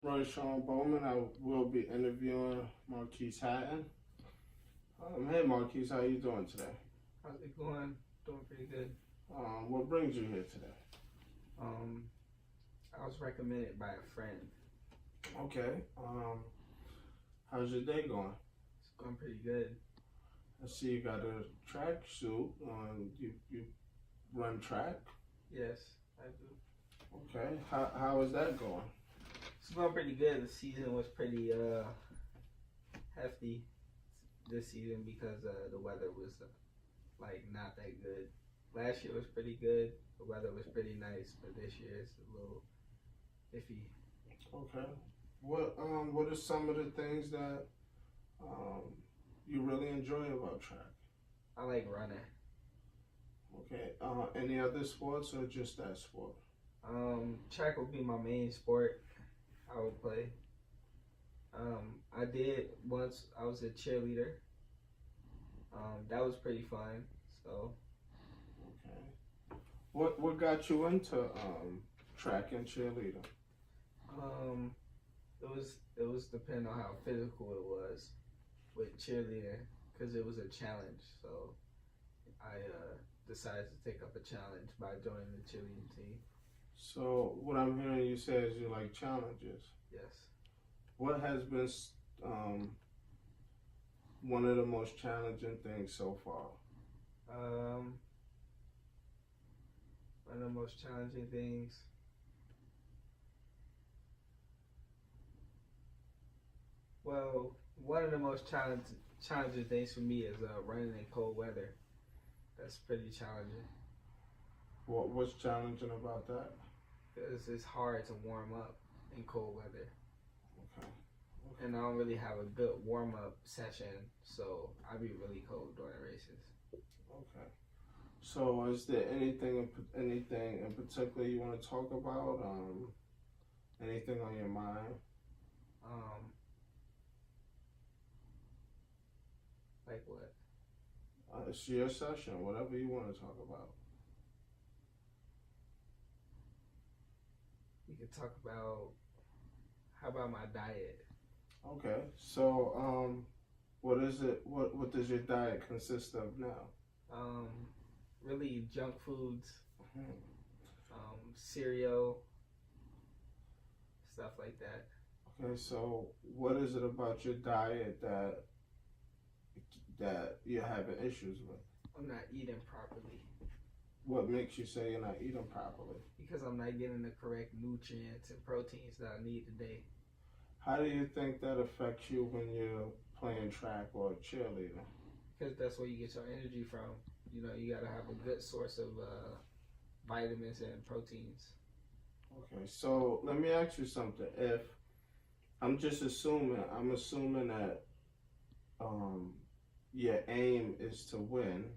Sean Bowman. I will be interviewing Marquise Hatton. Hey Marquise, how you doing today? How's it going? Doing pretty good. What brings you here today? Um, I was recommended by a friend. Okay. How's your day going? It's going pretty good. I see you got a track suit. You run track? Yes, I do. Okay. How is that going? It's going pretty good. The season was pretty hefty this season because the weather was not that good. Last year was pretty good. The weather was pretty nice, but this year it's a little iffy. Okay. What are some of the things that you really enjoy about track? I like running. Okay. Any other sports or just that sport? Track would be my main sport. I would play. I did once. I was a cheerleader. That was pretty fun. So. Okay. What got you into track and cheerleading? It was depending on how physical it was with cheerleading because it was a challenge. So I decided to take up a challenge by joining the cheerleading team. So what I'm hearing you say is you like challenges. Yes. What has been one of the most challenging things so far? One of the most challenging things. Well, one of the most challenging things for me is running in cold weather. That's pretty challenging. What's challenging about that? Because it's hard to warm up in cold weather. Okay. And I don't really have a good warm up session, so I be really cold during races. Okay. So, is there anything in particular you want to talk about? Anything on your mind? Like what? It's your session. Whatever you want to talk about. We could talk about how about my diet? Okay. So, what is it? What does your diet consist of now? Really junk foods, Hmm. cereal, stuff like that. Okay. So, what is it about your diet that you're having issues with? I'm not eating properly. What makes you say you're not eating properly? Because I'm not getting the correct nutrients and proteins that I need today. How do you think that affects you when you're playing track or cheerleading? Because that's where you get your energy from. You know, you gotta have a good source of vitamins and proteins. Okay, so let me ask you something. If I'm assuming that your aim is to win,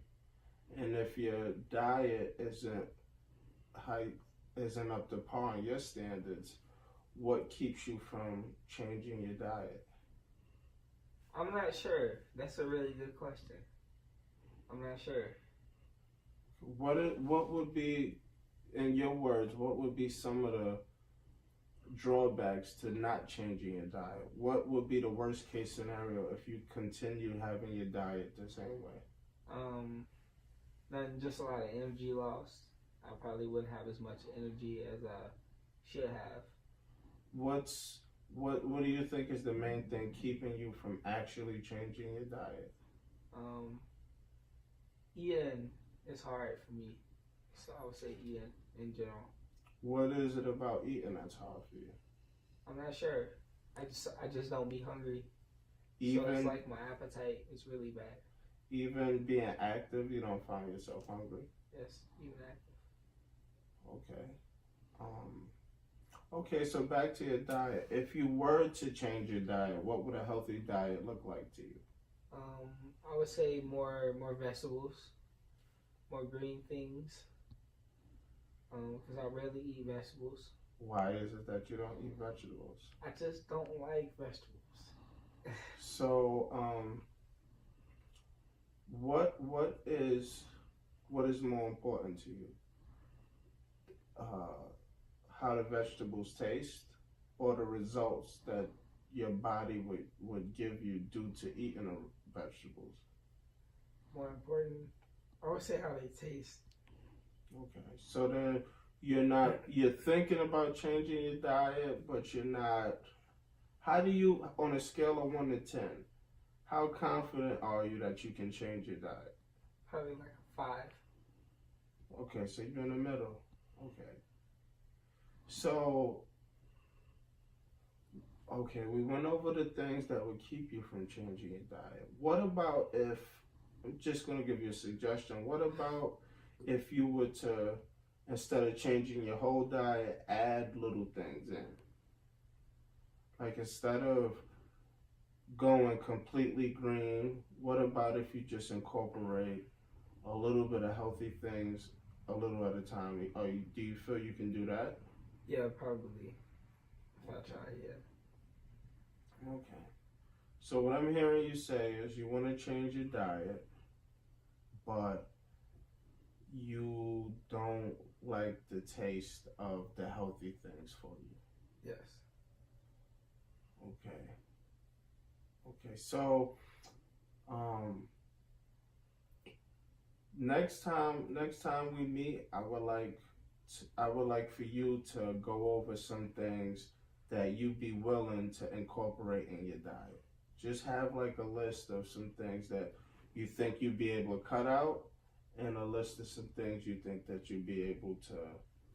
and if your diet isn't up to par on your standards, what keeps you from changing your diet? I'm not sure. That's a really good question. I'm not sure. What would be, in your words, what would be some of the drawbacks to not changing your diet? What would be the worst case scenario if you continue having your diet the same way? Then just a lot of energy loss. I probably wouldn't have as much energy as I should have. What do you think is the main thing keeping you from actually changing your diet? Eating is hard for me, so I would say eating in general. What is it about eating that's hard for you? I'm not sure. I just don't be hungry. Even so it's like my appetite is really bad. Even being active, you don't find yourself hungry? Yes, even active. Okay. Okay, so back to your diet. If you were to change your diet, what would a healthy diet look like to you? I would say more vegetables, more green things. Because I rarely eat vegetables. Why is it that you don't eat vegetables? I just don't like vegetables. So, what is more important to you? How the vegetables taste, or the results that your body would give you due to eating the vegetables? More important, I would say how they taste. Okay, so then you're thinking about changing your diet, but you're not. How do you, on a scale of 1 to 10, how confident are you that you can change your diet? Probably like a 5. Okay, so you're in the middle. Okay. So, okay, we went over the things that would keep you from changing your diet. What about if, I'm just going to give you a suggestion. What about if you were to, instead of changing your whole diet, add little things in? Like instead of going completely green, what about if you just incorporate a little bit of healthy things a little at a time? Do you feel you can do that? Yeah, probably. If I try, yeah. Okay. So what I'm hearing you say is you want to change your diet, but you don't like the taste of the healthy things for you. Yes. Okay. Okay. So, next time we meet, I would like for you to go over some things that you'd be willing to incorporate in your diet. Just have like a list of some things that you think you'd be able to cut out, and a list of some things you think that you'd be able to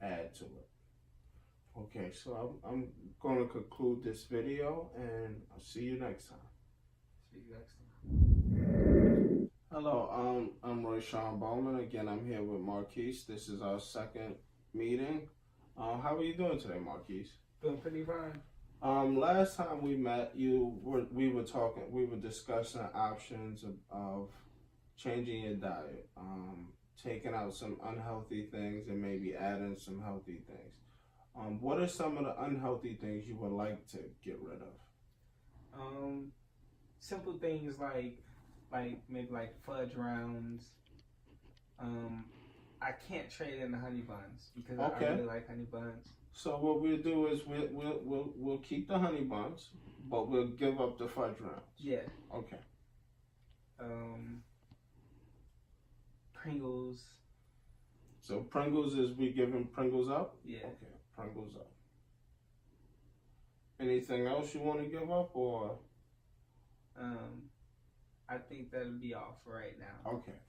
add to it. Okay, so I'm going to conclude this video, and I'll see you next time. See you next time. Hello, I'm Roy Sean Bowman. Again, I'm here with Marquise. This is our second meeting. How are you doing today, Marquise? Doing pretty fine. Last time we met, we were discussing options of changing your diet, taking out some unhealthy things and maybe adding some healthy things. What are some of the unhealthy things you would like to get rid of? Simple things like maybe like fudge rounds. I can't trade in the honey buns because I really like honey buns. So what we'll do is we'll keep the honey buns, but we'll give up the fudge rounds. Yeah. Okay. Pringles. So Pringles is we giving Pringles up? Yeah. Okay, Pringles up. Anything else you want to give up, or? I think that'll be all for right now. Okay.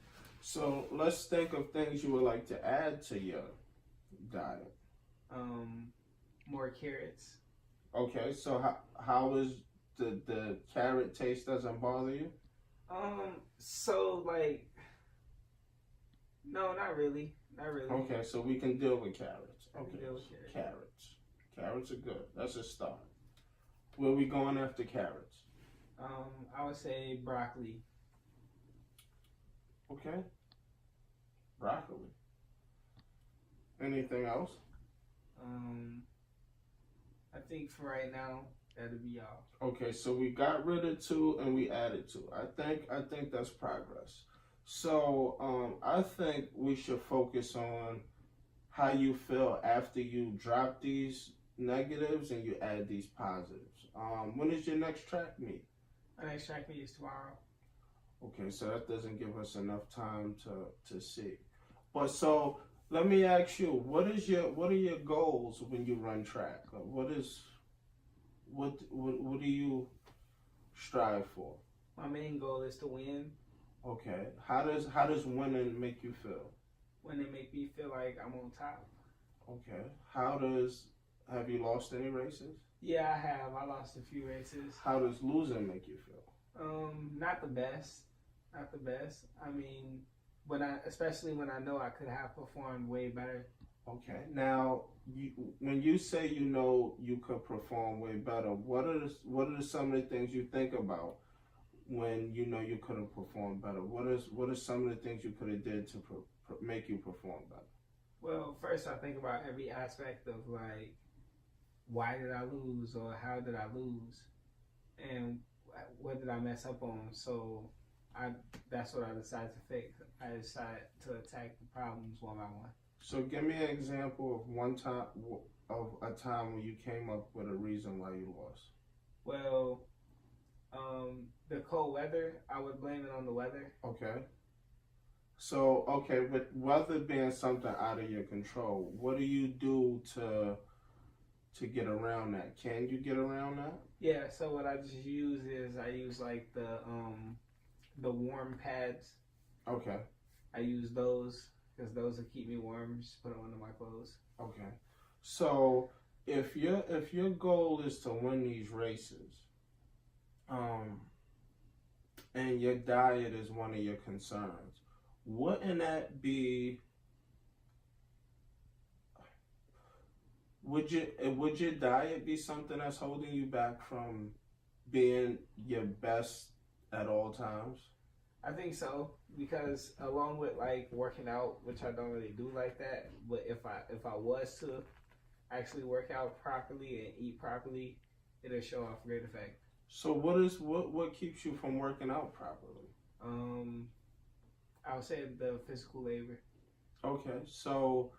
So let's think of things you would like to add to your diet. More carrots. Okay, so how is the carrot taste doesn't bother you? So like, no, not really. Not really. Okay, so we can deal with carrots. Okay, deal with carrots. Carrots are good. That's a start. Where we going after carrots? I would say broccoli. Okay. Broccoli. Anything else? I think for right now that'll be all. Okay, so we got rid of 2 and we added 2. I think that's progress. So I think we should focus on how you feel after you drop these negatives and you add these positives. When is your next track meet? My next track meet is tomorrow. Okay, so that doesn't give us enough time to see. But so let me ask you, what are your goals when you run track? What do you strive for? My main goal is to win. Okay. How does winning make you feel? When it make me feel like I'm on top. Okay. Have you lost any races? Yeah, I have. I lost a few races. How does losing make you feel? Not the best. Not the best. I mean, especially when I know I could have performed way better. Okay. Now, when you say you know you could perform way better, what are some of the things you think about when you know you could have performed better? What are some of the things you could have did to make you perform better? Well, first I think about every aspect of like, why did I lose, or how did I lose, and what did I mess up on? So that's what I decided to fix. I decided to attack the problems one by one. So give me an example of one time of a time when you came up with a reason why you lost? Well, the cold weather, I would blame it on the weather. Okay. So, okay, with weather being something out of your control, what do you do to get around that? Can you get around that? Yeah, so what I just use is I use like the warm pads. Okay. I use those because those will keep me warm. Just put them under my clothes. Okay. So, if your goal is to win these races, um, and your diet is one of your concerns, wouldn't that be would your diet be something that's holding you back from being your best at all times? I think so because along with like working out, which I don't really do like that, but if I was to actually work out properly and eat properly, it'll show off great effect. So what keeps you from working out properly? Um, I would say the physical labor. Okay, so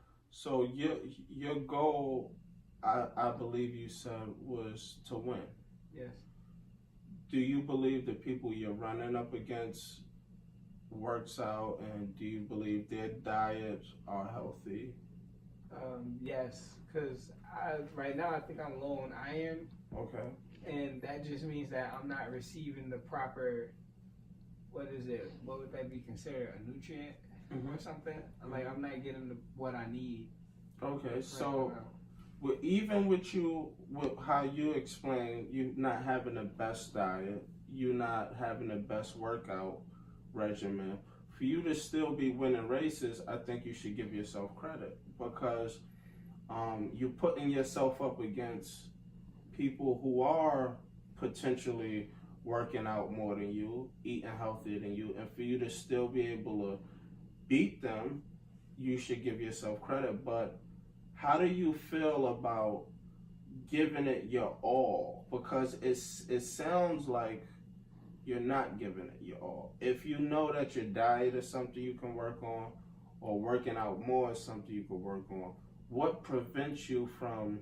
your goal, I believe you said, was to win. Yes. Do you believe the people you're running up against works out, and do you believe their diets are healthy? Yes, because right now I think I'm low on iron, Okay. and that just means that I'm not receiving the proper. What is it? What would that be considered? A nutrient or something? Like I'm not getting what I need. Okay, Right so now. even with you, with how you explain you not having the best diet, you not having the best workout regimen, for you to still be winning races, I think you should give yourself credit because you're putting yourself up against people who are potentially working out more than you, eating healthier than you, and for you to still be able to beat them, you should give yourself credit. But how do you feel about giving it your all? Because it sounds like you're not giving it your all. If you know that your diet is something you can work on, or working out more is something you can work on, what prevents you from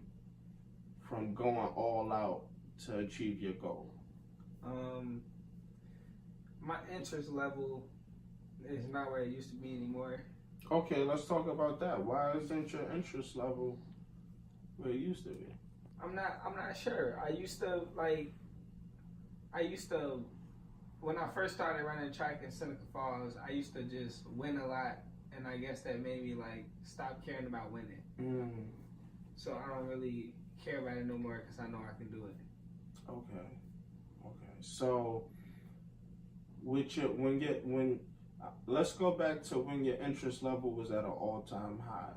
going all out to achieve your goal? My interest level is not where it used to be anymore. Okay, let's talk about that. Why isn't your interest level where it used to be? I'm not sure. I used to when I first started running track in Seneca Falls, I used to just win a lot, and I guess that made me like stop caring about winning. Mm. So I don't really care about it no more because I know I can do it. Okay. So, when let's go back to when your interest level was at an all-time high.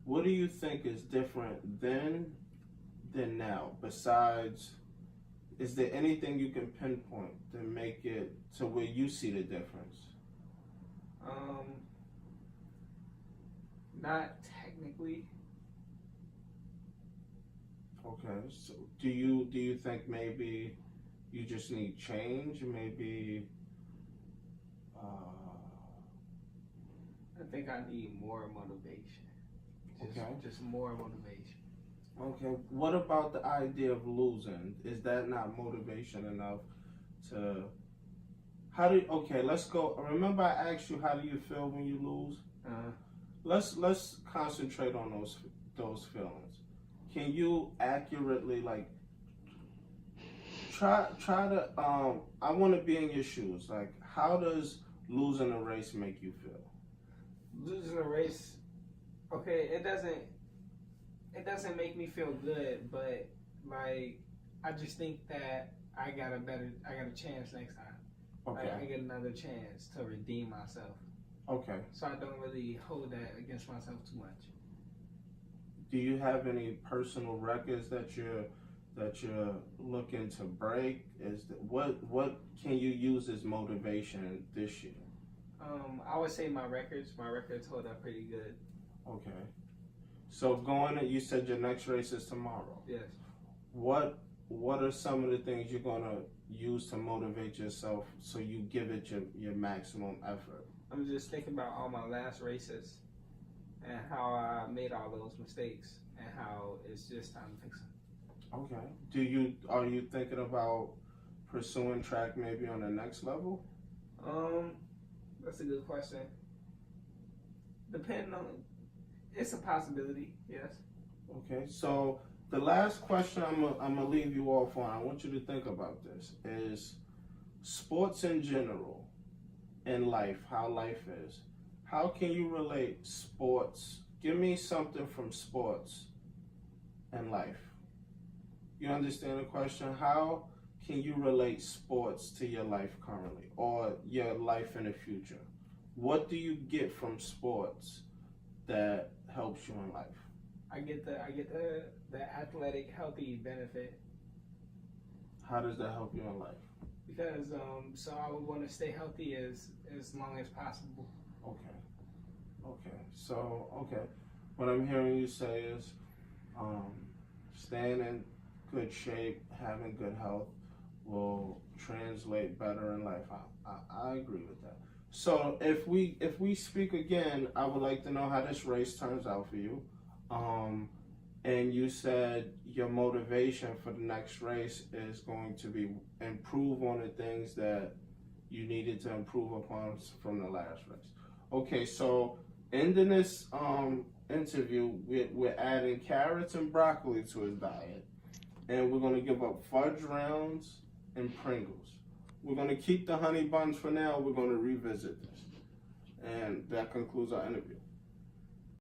What do you think is different then than now? Besides, is there anything you can pinpoint to make it to where you see the difference? Not technically. Okay. So, do you think maybe you just need change? Maybe. I think I need more motivation. Just more motivation. Okay. What about the idea of losing? Is that not motivation enough to? Okay, let's go. Remember, I asked you how do you feel when you lose. Let's concentrate on those feelings. Can you accurately try to I want to be in your shoes. Like, how does losing a race make you feel? Losing a race, okay, it doesn't make me feel good, but like I just think that I got a chance next time. Okay. I get another chance to redeem myself. Okay. So I don't really hold that against myself too much. Do you have any personal records that you're looking to break? What can you use as motivation this year? I would say my records hold up pretty good. Okay. So you said your next race is tomorrow. Yes. What are some of the things you're gonna use to motivate yourself so you give it your maximum effort? I'm just thinking about all my last races and how I made all those mistakes. and how it's just time to fix them. Okay. Are you thinking about pursuing track maybe on the next level? That's a good question. Depending on, it's a possibility. Yes. Okay. So the last question I'm gonna leave you off on. I want you to think about this. Is sports in general and life, how life is. How can you relate sports? Give me something from sports and life. You understand the question? How can you relate sports to your life currently or your life in the future? What do you get from sports that helps you in life? I get the athletic healthy benefit How does that help you in life? because so I would want to stay healthy as long as possible. Okay. Okay. What I'm hearing you say is staying in good shape, having good health will translate better in life. I agree with that. So if we speak again, I would like to know how this race turns out for you. And you said your motivation for the next race is going to be improve on the things that you needed to improve upon from the last race. Okay, so ending this interview, we're adding carrots and broccoli to his diet, and we're going to give up fudge rounds and Pringles. We're going to keep the honey buns for now. We're going to revisit this. And that concludes our interview.